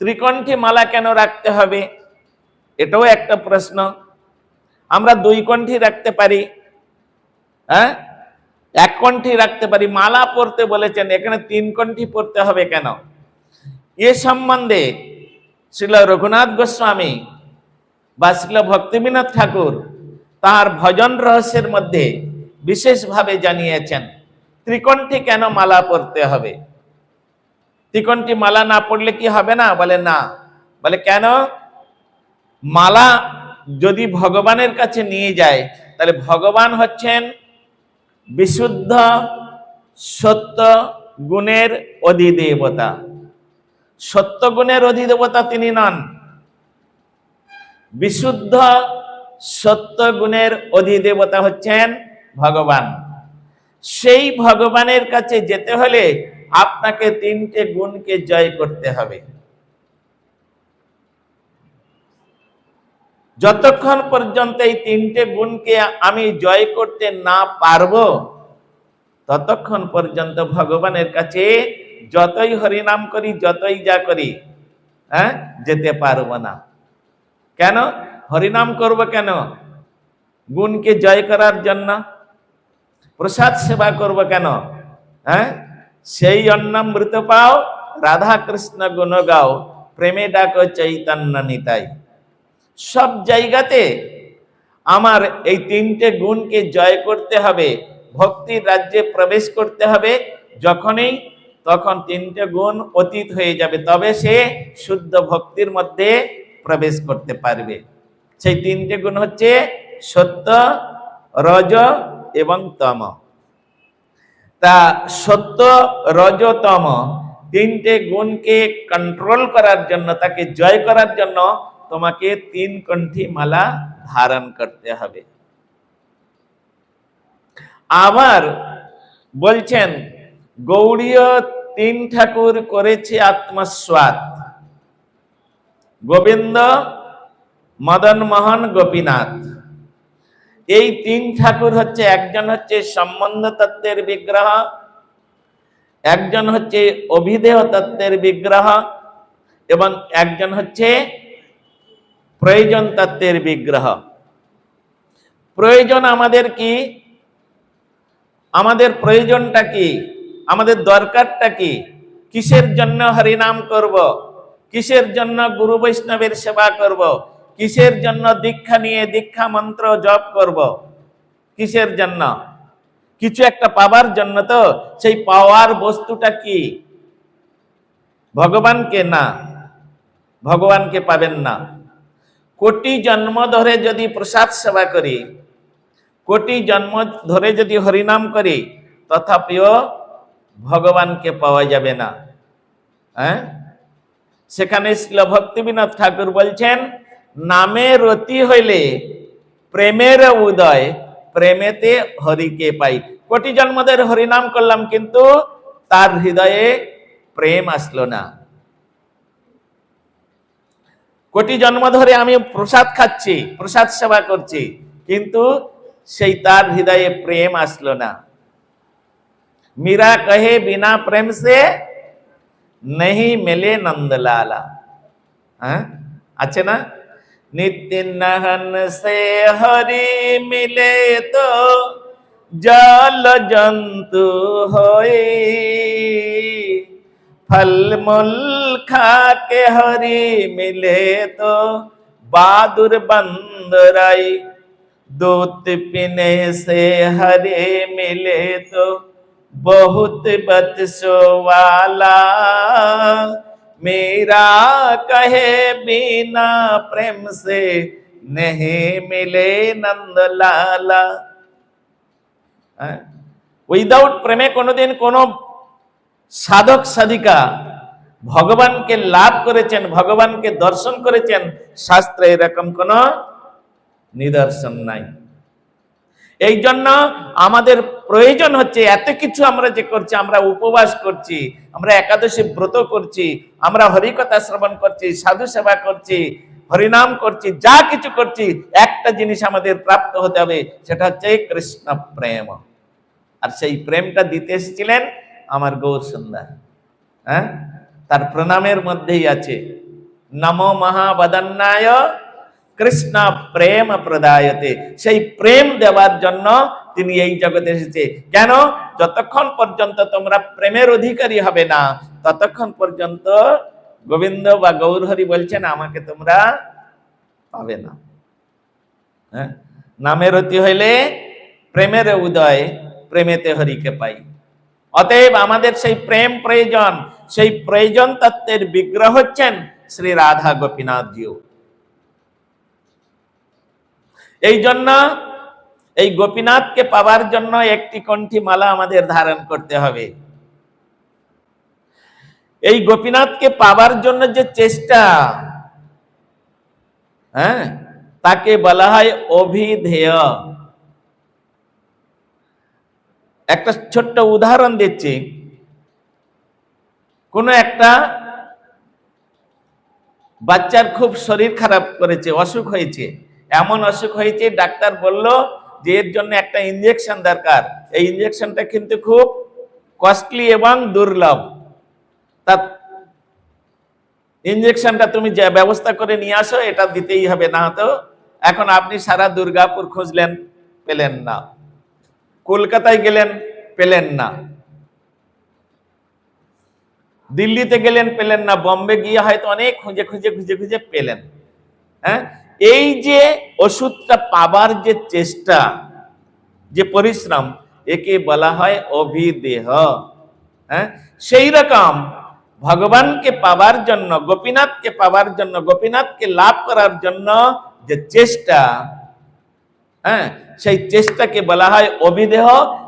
ত্রিকণ্ঠী মালা কেন রাখতে হবে, এটাও একটা প্রশ্ন। আমরা 2 কণ্ঠী রাখতে পারি, হ্যাঁ, 1 কণ্ঠী রাখতে পারি। মালা পরতে বলেছেন, এখানে 3 কণ্ঠী পরতে হবে কেন? এ সম্বন্ধে শ্রীল রঘুনাথ গোস্বামী বা শ্রীল ভক্তিবিনোদ ঠাকুর তার ভজন রহস্যের মধ্যে বিশেষভাবে জানিয়েছেন ত্রিকণ্ঠী কেন মালা পরতে হবে। ত্রিকণ্ঠী মালা না পড়লে কি হবে না? বলে না। বলে কেন? মালা যদি ভগবানের কাছে নিয়ে যায়, তাহলে ভগবান হচ্ছেন বিশুদ্ধ সত্য গুণের অধিদেবতা। সত্য গুণের অধিদেবতা তিনি নন, বিশুদ্ধ সত্য গুণের অধিদেবতা হচ্ছেন ভগবান। সেই ভগবানের কাছে যেতে হলে আপনাকে 3টে গুণকে জয় করতে হবে। যতক্ষণ পর্যন্ত এই 3টে গুণকে আমি জয় করতে না পারবো, ততক্ষণ পর্যন্ত ভগবানের কাছে যতই হরিনাম করি, যতই যা করি, হ্যাঁ, যেতে পারবো না। কেন হরিনাম করব? কেন? গুণকে জয় করার জন্য। প্রসাদ সেবা করব কেন? হ্যাঁ, সেই অন্নামৃত পাও, রাধা কৃষ্ণ গুণ গাও, প্রেমে ডাকো চৈতন্য নিতাই। সব জায়গাতে আমার এই 3টে গুণকে জয় করতে হবে, ভক্তির রাজ্যে প্রবেশ করতে হবে। যখনই তখন 3টে গুণ অতীত হয়ে যাবে, তবে সে শুদ্ধ ভক্তির মধ্যে প্রবেশ করতে পারবে। সেই 3টে গুণ হচ্ছে সত্য, রজ এবং তম। তা সত্য, রজ, তম 3টে গুণকে কন্ট্রোল করার জন্য, তাকে জয় করার জন্য তোমাকে 3 কণ্ঠী মালা ধারণ করতে হবে। আবার বলছেন গৌড়ীয় 3 ঠাকুর করেছে আত্মস্বাদ, গোবিন্দ, মদন মোহন, গোপীনাথ। এই 3 ঠাকুর হচ্ছে, একজন হচ্ছে সম্বন্ধ তত্ত্বের বিগ্রহ, একজন হচ্ছে অভিধেয় তত্ত্বের বিগ্রহ, এবং একজন হচ্ছে প্রয়োজন তত্ত্বের বিগ্রহ। প্রয়োজন আমাদের কি? আমাদের প্রয়োজনটা কি? আমাদের দরকারটা কি? কিসের জন্য হরিনাম করব? কিসের জন্য গুরু বৈষ্ণবের সেবা করব? কিসের জন্য দীক্ষা নিয়ে দীক্ষা মন্ত্র জপ করব? কিসের জন্য? কিছু একটা পাবার জন্য। তো সেই পাওয়ার বস্তুটা কি? ভগবানকে না, ভগবানকে পাবেন না। কোটি জন্ম ধরে যদি প্রসাদ সেবা করি, কোটি জন্ম ধরে যদি হরিনাম করি, তথাপিও ভগবানকে পাওয়া যাবে না। হ্যাঁ, সেখানে শ্রীল ভক্তিবিনোদ ঠাকুর বলছেন নামে রতি হইলে প্রেমের উদয়, প্রেমেতে হরিকে পাই। কোটি জন্ম ধরে হরিনাম করলাম, কিন্তু তার হৃদয়ে প্রেম আসলো না। কোটি জন্ম ধরে আমি প্রসাদ খাচ্ছি, প্রসাদ সেবা করছি, কিন্তু সেই তার হৃদয়ে প্রেম আসলো না। মীরা কহে বিনা প্রেম সে नहीं मिले नंदलाला। हाँ, আছে না? नित्य नहन से हरि मिले तो जल जंतु होए, फल मूल खा के हरि मिले तो बहादुर बंदराई, दूध पीने से हरि मिले तो बहुत बदसो वाला, मेरा कहे बिना प्रेम से नहीं मिले नंदलाला। উইদাউট প্রেমে কোনোদিন কোনো সাধক সাধিকা ভগবানকে লাভ করেছেন, ভগবানকে দর্শন করেছেন, শাস্ত্রে এরকম কোন নিদর্শন নাই। এই জন্য আমাদের প্রয়োজন হচ্ছে, এত কিছু আমরা যে করছি, আমরা উপবাস করছি, আমরা একাদশী ব্রত করছি, আমরা হরিকথা শ্রবণ করছি, সাধু সেবা করছি, হরিনাম করছি, যা কিছু করছি, একটা জিনিস আমাদের প্রাপ্ত হতে হবে, সেটা হচ্ছে কৃষ্ণ প্রেম। আর সেই প্রেমটা দিতে এসেছিলেন আমার গৌর সুন্দর। হ্যাঁ, তার প্রণামের মধ্যেই আছে। নমো মহাবদন্নায় কৃষ্ণ প্রেম প্রদায়তে, সেই প্রেম দেওয়ার জন্য তিনি এই জগতে এসেছে। কেন? যতক্ষণ পর্যন্ত তোমরা প্রেমের অধিকারী হবে না, ততক্ষণ পর্যন্ত গোবিন্দ বা গৌরহরি বলছেন আমাকে তোমরা পাবে না। হ্যাঁ, নামের অতি হইলে প্রেমের উদয়, প্রেমেতে হরিকে পাই। অতএব আমাদের সেই প্রেম প্রয়োজন, সেই প্রয়োজন তত্ত্বের বিগ্রহ হচ্ছেন শ্রী রাধা গোপীনাথজিও। এই জন্য এই গোপীনাথকে পাওয়ার জন্য একটি কণ্ঠী মালা আমাদের ধারণ করতে হবে। এই গোপীনাথকে পাওয়ার জন্য যে চেষ্টা, হ্যাঁ, তাকে বলা হয় অভিধেয়। একটা ছোট্ট উদাহরণ দিচ্ছি। কোন একটা বাচ্চার খুব শরীর খারাপ করেছে, অসুখ হয়েছে, এমন অসুখ হয়েছে ডাক্তার বলল যে এর জন্য একটা ইনজেকশন দরকার। এই ইনজেকশনটা কিন্তু খুব কস্টলি এবং দুর্লভ। তা ইনজেকশনটা তুমি যে ব্যবস্থা করে নিয়ে আসো, এটা দিতেই হবে, না তো এখন আপনি সারা দুর্গাপুর খুঁজলেন, পেলেন না, কলকাতায় গেলেন, পেলেন না, দিল্লিতে গেলেন, পেলেন না, বম্বে গিয়ে হয়তো অনেক খুঁজে খুঁজে খুঁজে খুঁজে পেলেন। হ্যাঁ, এই যে ওষুধটা পাবার যে চেষ্টা, যে পরিশ্রম, একে বলা হয় অভিদেহ। হ্যাঁ, সেই রকম ভগবানকে পাবার জন্য, গোপীনাথকে পাবার জন্য, গোপীনাথকে লাভ করার জন্য যে চেষ্টা, হ্যাঁ, সেই চেষ্টাকে বলা হয় অভিদেহ।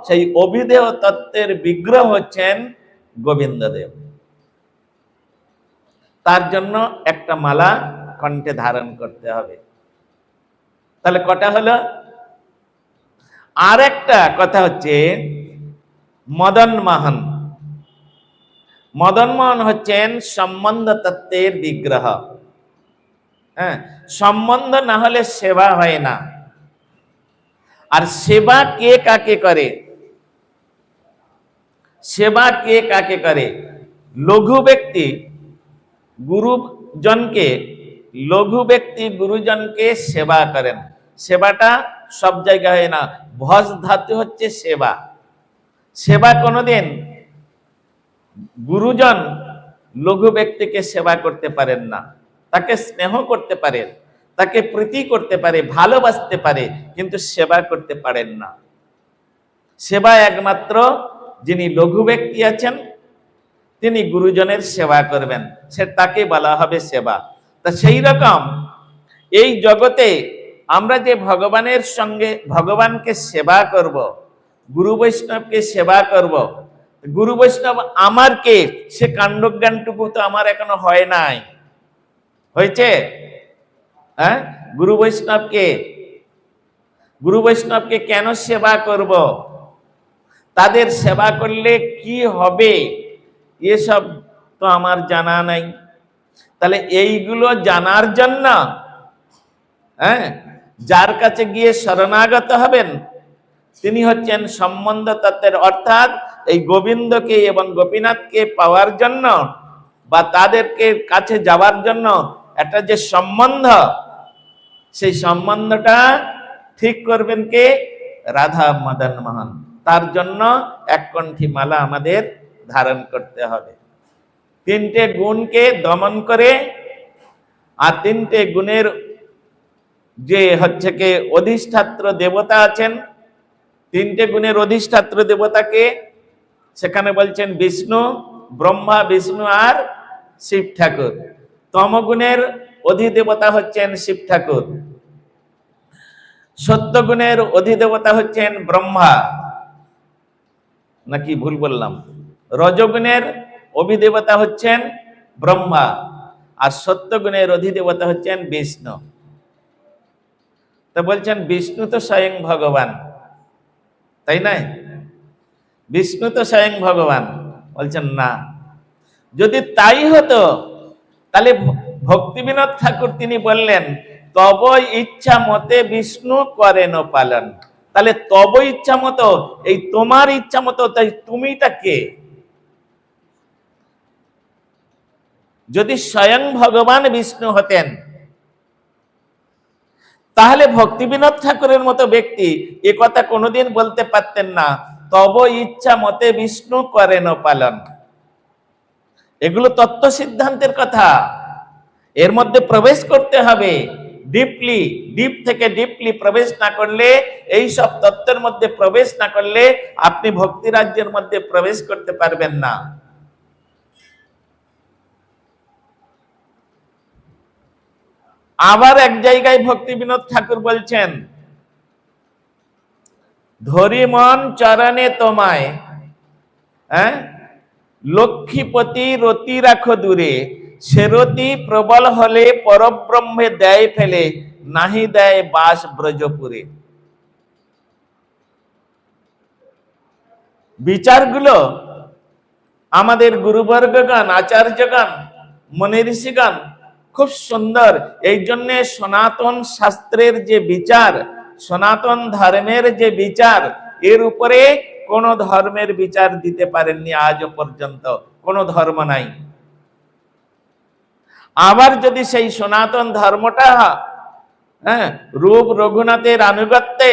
সেই অভিদেহ তত্ত্বের বিগ্রহ হচ্ছেন গোবিন্দদেব। তার জন্য একটা মালা কণ্ঠে ধারণ করতে হবে। তাহলে কটা হলো? আর একটা কথা হচ্ছে মদন মোহন। মদন মোহন হচ্ছেন সম্বন্ধ তত্ত্বের বিগ্রহ। হ্যাঁ, সম্বন্ধ না হলে সেবা হয় না। আর সেবা কে কাকে করে? সেবা কে কাকে করে? লঘু ব্যক্তি গুরুজনকে, লঘু ব্যক্তি গুরুজনকে সেবা করেন। সেবাটা সব জায়গায় হয় না। ভজ ধাতু হচ্ছে সেবা। সেবা কোনোদিন গুরুজন লঘু ব্যক্তিকে সেবা করতে পারেন না। তাকে স্নেহ করতে পারেন, তাকে প্রীতি করতে পারে, ভালোবাসতে পারে, কিন্তু সেবা করতে পারেন না। সেবা একমাত্র যিনি লঘু ব্যক্তি আছেন তিনি গুরুজনের সেবা করবেন, সে তাকে বলা হবে সেবা। তা সেই রকম এই জগতে আমরা যে ভগবানের সঙ্গে ভগবানকে সেবা করব, গুরু বৈষ্ণবকে সেবা করব, গুরু বৈষ্ণব আমার কে, সে কাণ্ডজ্ঞানটুকু তো আমার এখনো হয় নাই। হয়েছে? হ্যাঁ, গুরু বৈষ্ণবকে কেন সেবা করব, তাদের সেবা করলে কি হবে, এসব তো আমার জানা নাই। তাহলে এইগুলো জানার জন্য, হ্যাঁ, যার কাছে গিয়ে শরণাগত হবেন তিনি হচ্ছেন সম্বন্ধ তত্ত্বের, অর্থাৎ এই গোবিন্দকে এবং গোপীনাথকে পাওয়ার জন্য বা তাদেরকে কাছে যাওয়ার জন্য একটা যে সম্বন্ধ, সেই সম্বন্ধটা ঠিক করবেন কে? রাধা মদন মোহন। তার জন্য এক কণ্ঠী মালা আমাদের ধারণ করতে হবে। তিনটে গুণকে দমন করে, আর তিনটে গুণের যে হচ্ছে কে অধিষ্ঠাত্র দেবতা আছেন, তিনটে গুণের অধিষ্ঠাত্র দেবতাকে সেখানে বলছেন বিষ্ণু, ব্রহ্মা, বিষ্ণু আর শিব ঠাকুর। তমগুণের অধিদেবতা হচ্ছেন শিব ঠাকুর, সত্যগুণের অধিদেবতা হচ্ছেন ব্রহ্মা, নাকি ভুল বললাম? রজগুণের অধিদেবতা হচ্ছেন ব্রহ্মা, আর সত্যগুণের অধিদেবতা হচ্ছেন বিষ্ণু। তা বলছেন বিষ্ণু তো স্বয়ং ভগবান, তাই নাই? বিষ্ণু তো স্বয়ং ভগবান। বলছেন না, যদি তাই হতো তাহলে ভক্তিবিনোদ ঠাকুর তিনি বললেন তব ইচ্ছা মতে বিষ্ণু করেন পালন। তাহলে তব ইচ্ছা মতো, এই তোমার ইচ্ছা মতো, তাই তুমিটা কে? যদি স্বয়ং ভগবান বিষ্ণু হতেন, তাহলে ভক্তি বিনোদ ঠাকুরের মতো ব্যক্তি এ কথা কোনোদিন বলতে পারতেন না, তব ইচ্ছা মতে বিষ্ণু করেন পালন। এগুলো তত্ত্ব সিদ্ধান্তের কথা, এর মধ্যে প্রবেশ করতে হবে ডিপলি। ডিপ থেকে ডিপলি প্রবেশ না করলে, এই সব তত্ত্বের মধ্যে প্রবেশ না করলে আপনি ভক্তি রাজ্যের মধ্যে প্রবেশ করতে পারবেন না। আবার এক জায়গায় ভক্তি বিনোদ ঠাকুর বলছেন, ধরি মন চরণে তোমায়, লক্ষ্মীপতি রতি রাখো দূরে, সে রতি প্রবল হলে পরব্রহ্মে দেয় ফেলে, নাহি দেয় বাস ব্রজপুরে। বিচারগুলো আমাদের গুরুবর্গগণ, আচার্যগণ, মনি ঋষিগণ খুব সুন্দর। এই জন্য সনাতন শাস্ত্রের যে বিচার, সনাতন ধর্মের যে বিচার, এর উপরে কোন ধর্মের বিচার দিতে পারেননি আজও পর্যন্ত, কোন ধর্ম নাই। আবার যদি সেই সনাতন ধর্মটা রূপ রঘুনাথের আনুগত্যে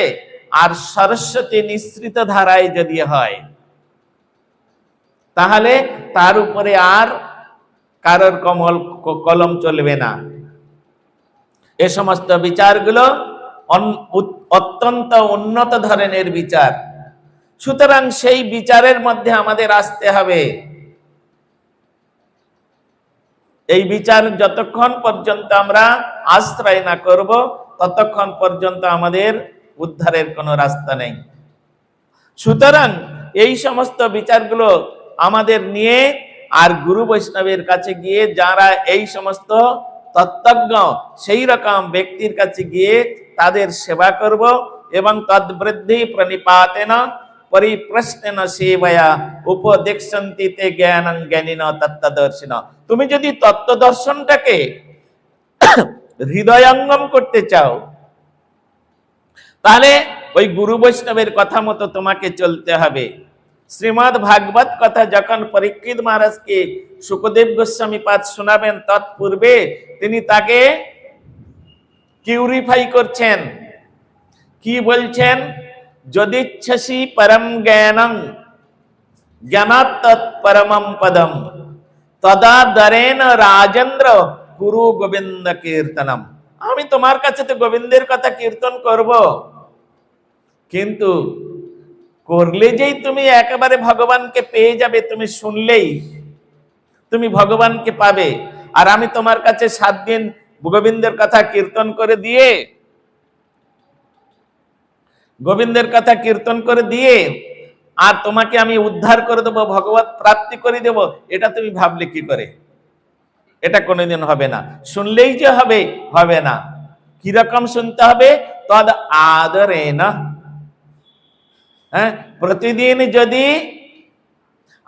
আর সরস্বতী নিঃসৃত ধারায় যদি হয়, তাহলে তার উপরে আর কারোর কলম চলবে না। এ সমস্ত বিচারগুলো অত্যন্ত উন্নত ধরনের বিচার। সুতরাং সেই বিচারের মধ্যে আমাদের আসতে হবে। এই বিচার যতক্ষণ পর্যন্ত আমরা আশ্রয় না করব, ততক্ষণ পর্যন্ত আমাদের উদ্ধারের কোনো রাস্তা নেই। সুতরাং এই সমস্ত বিচারগুলো আমাদের নিয়ে আর গুরু বৈষ্ণবের কাছে গিয়ে, যারা এই সমস্ত তত্ত্বজ্ঞ সেই রকম ব্যক্তির কাছে গিয়ে তাদের সেবা করব, এবং তদ্বৃদ্ধি প্রণিপাতেন পরিপ্রশ্নেন সেবয়া উপদেক্ষন্তি তে জ্ঞানং জ্ঞানিন তত্ত্বদর্শিন। তুমি যদি তত্ত্ব দর্শনটাকে হৃদয়ঙ্গম করতে চাও, তাহলে ওই গুরু বৈষ্ণবের কথা মতো তোমাকে চলতে হবে। শ্রীমদ্ ভাগবত কথা যখন পরীক্ষিত মহারাজকে শুকদেব গোস্বামী পাদ শোনাবেন, তৎপূর্বে তিনি তাকে কিউরিফাই করছেন। কি বলছেন? যদিচ্ছসি পরম জ্ঞানং জ্ঞানাৎ তৎ পরমম পদম তদা দরেন রাজেন্দ্র গুরু গোবিন্দ কীর্তনম। আমি তোমার কাছে তো গোবিন্দের কথা কীর্তন করব, কিন্তু করলে যেই তুমি একেবারে ভগবানকে পেয়ে যাবে, তুমি শুনলেই তুমি ভগবানকে পাবে। আর আমি তোমার কাছে 7 দিন গোবিন্দের কথা কীর্তন করে দিয়ে, গোবিন্দের কথা কীর্তন করে দিয়ে আর তোমাকে আমি উদ্ধার করে দেবো, ভগবত প্রাপ্তি করে দেব, এটা তুমি ভাবলে কি করে? এটা কোনোদিন হবে না। শুনলেই যে হবে, হবে না। কিরকম শুনতে হবে? তদ আদরে না। প্রতিদিন যদি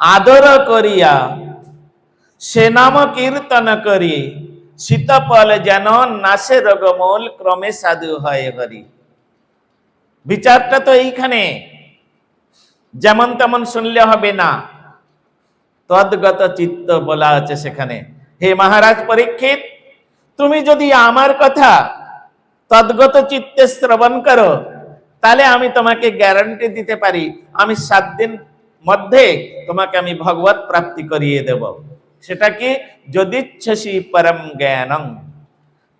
আদর করিয়া সে নাম কীর্তন করি, শীতফল যেন নাশে রোগমূল ক্রমে সাধু হয় হরি। বিচারটা তো এইখানে, যেমন তেমন শুনলে হবে না, তদ্গত চিত্ত বলা আছে সেখানে। হে মহারাজ পরীক্ষিত, তুমি যদি আমার কথা তদ্গত চিত্তে শ্রবণ করো, তাহলে আমি তোমাকে গ্যারান্টি দিতে পারি, আমি 7 দিন মধ্যে তোমাকে আমি ভগবত প্রাপ্তি করিয়ে দেব। সেটা কি? যদিচ্ছসি পরম জ্ঞানং।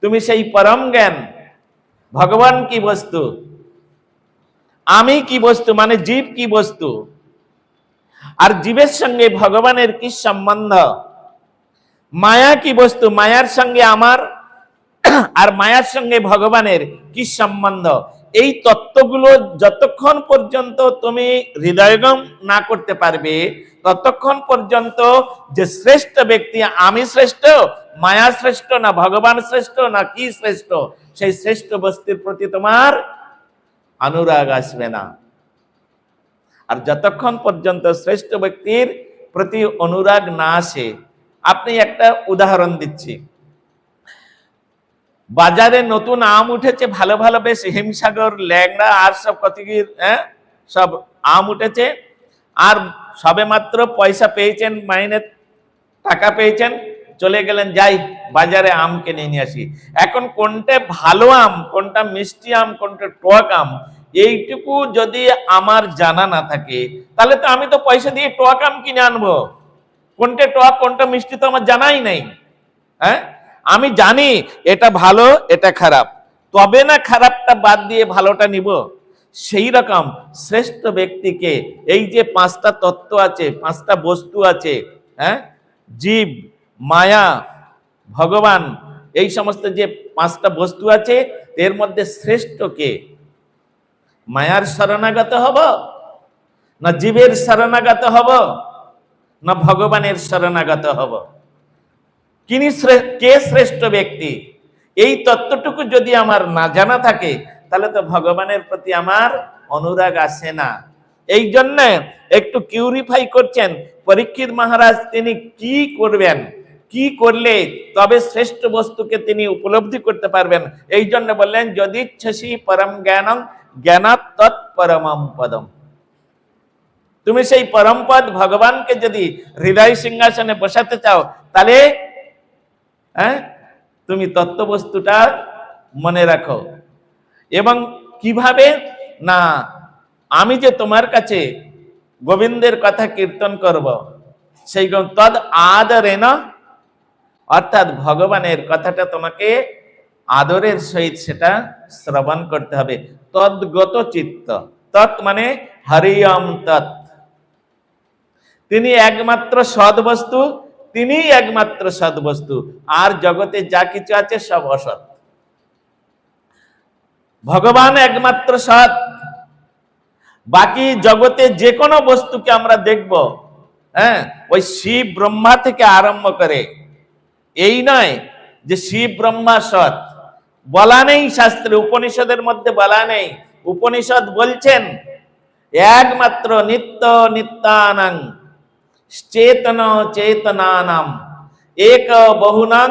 তুমি সেই পরম জ্ঞান, ভগবান কি বস্তু, আমি কি বস্তু, মানে জীব কি বস্তু, আর জীবের সঙ্গে ভগবানের কি সম্বন্ধ, মায়া কি বস্তু, মায়ার সঙ্গে আমার আর মায়ার সঙ্গে ভগবানের কি সম্বন্ধ, এই তত্ত্বগুলো যতক্ষণ পর্যন্ত তুমি হৃদয়ঙ্গম না করতে পারবে, ততক্ষণ পর্যন্ত যে শ্রেষ্ঠ ব্যক্তি, আমি শ্রেষ্ঠ, মায়া শ্রেষ্ঠ, না ভগবান শ্রেষ্ঠ, না কি শ্রেষ্ঠ, সেই শ্রেষ্ঠ বস্তুর প্রতি তোমার অনুরাগ আসবে না। আর যতক্ষণ পর্যন্ত শ্রেষ্ঠ ব্যক্তির প্রতি অনুরাগ না আসে, আপনি একটা উদাহরণ দিচ্ছি, বাজারে নতুন আম উঠেছে, ভালো ভালো বেশ হিমসাগর, ল্যাংড়া আর সব কতগির সব আম উঠেছে, আর সবে মাত্র পয়সা পেয়েছেন, মাইনে টাকা পেয়েছেন, চলে গেলেন, যাই বাজারে আম কিনে নিয়ে আসি। এখন কোনটা ভালো আম, কোনটা মিষ্টি আম, কোনটা টক আম, এইটুকু যদি আমার জানা না থাকে, তাহলে তো আমি তো পয়সা দিয়ে টক আম কিনে আনবো। কোনটা টক কোনটা মিষ্টি তো আমার জানাই নাই। হ্যাঁ, আমি জানি এটা ভালো এটা খারাপ, তবে না খারাপটা বাদ দিয়ে ভালোটা নিব। সেই রকম শ্রেষ্ঠ ব্যক্তিকে এই যে পাঁচটা তত্ত্ব আছে, পাঁচটা বস্তু আছে, হ্যাঁ, জীব, মায়া, ভগবান, এই সমস্ত যে পাঁচটা বস্তু আছে, এর মধ্যে শ্রেষ্ঠ কে? মায়ার শরণাগত হব, না জীবের শরণাগত হব, না ভগবানের শরণাগত হব? কে শ্রেষ্ঠ ব্যক্তি, এই তত্ত্বটুকু যদি আমার না জানা থাকে, তাহলে তো ভগবানের প্রতি আমার অনুরাগ আসে না। এই জন্য একটু কিউরিফাই করছেন পরীক্ষিত মহারাজ, তিনি কি করবেন, কি করলে তবে শ্রেষ্ঠ বস্তুকে তিনি উপলব্ধি করতে পারবেন। এই জন্য বললেন, যদিচ্ছসি পরম জ্ঞানং জ্ঞানাৎ তৎপরমম পদম। তুমি সেই পরম পদ ভগবানকে যদি হৃদয় সিংহাসনে বসাতে চাও, তাহলে তুমি তত্ত্ববস্তুটা মনে রাখো। এবং কিভাবে না, আমি যে তোমার কাছে গোবিন্দের কথা কীর্তন করব, সেই তদ আদরেন, অর্থাৎ ভগবানের কথাটা তোমাকে আদরের সহিত সেটা শ্রবণ করতে হবে। তদ্গত চিত্ত, তৎ মানে হরিয়ম তৎ, তিনি একমাত্র সদ্বস্তু, তিনি একমাত্র সদ্বস্তু, আর জগতে যা কিছু আছে সব অসৎ। ভগবান একমাত্র সৎ। বাকি জগতে যে কোনো বস্তুকে আমরা দেখব, হ্যাঁ, ওই শিব ব্রহ্মা থেকে আরম্ভ করে, এই নয় যে শিব ব্রহ্মা সৎ, বলা নেই শাস্ত্রে, উপনিষদের মধ্যে বলা নেই। উপনিষদ বলছেন একমাত্র নিত্য নিত্যানাং চেতন চেতনানাম এক বহুনাং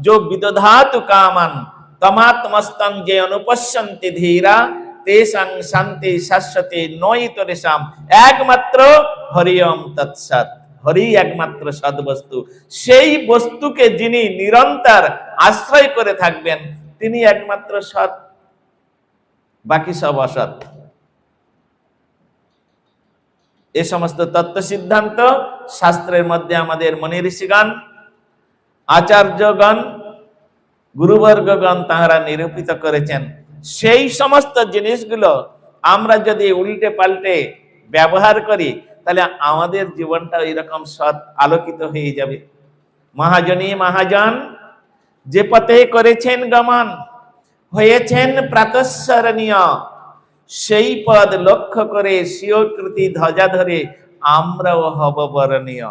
जो विदधातु कामन तमात्मस्तं जे अनुपश्यन्ति धीरा तेषां शान्ति शाश्वती नोयितरेषाम। একমাত্র হরিওম তৎসৎ, হরি একমাত্র সৎ বস্তু। সেই বস্তুকে যিনি নিরন্তর আশ্রয় করে থাকবেন, তিনি একমাত্র সৎ, বাকি সব অসৎ। এই সমস্ত তত্ত্ব সিদ্ধান্ত শাস্ত্রের মধ্যে আমাদের মুনি ঋষিগণ, আচার্যগণ, গুরুবর্গগণ তাহারা নিরূপিত করেছেন। সেই সমস্ত জিনিসগুলো আমরা যদি উল্টে পাল্টে ব্যবহার করি, তাহলে আমাদের জীবনটা এরকম সৎ আলোকিত হয়ে যাবে। মহাজনী মহাজন যে পথে করেছেন গমন, হয়েছেন প্রাতঃস্মরণীয়, সেই পদ লক্ষ্য করে স্বীয়কৃতি ধ্বজা ধরে আমরাও হব বরণীয়।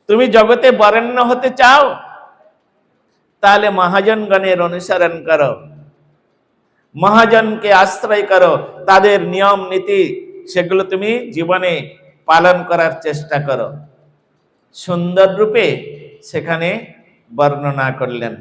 তুমি জগতে বরেণ্য হতে চাও, তাহলে মহাজনগণের অনুসরণ করো, মহাজনকে আশ্রয় করো, তাদের নিয়ম নীতি সেগুলো তুমি জীবনে পালন করার চেষ্টা করো। সুন্দর রূপে সেখানে বর্ণনা করলেন।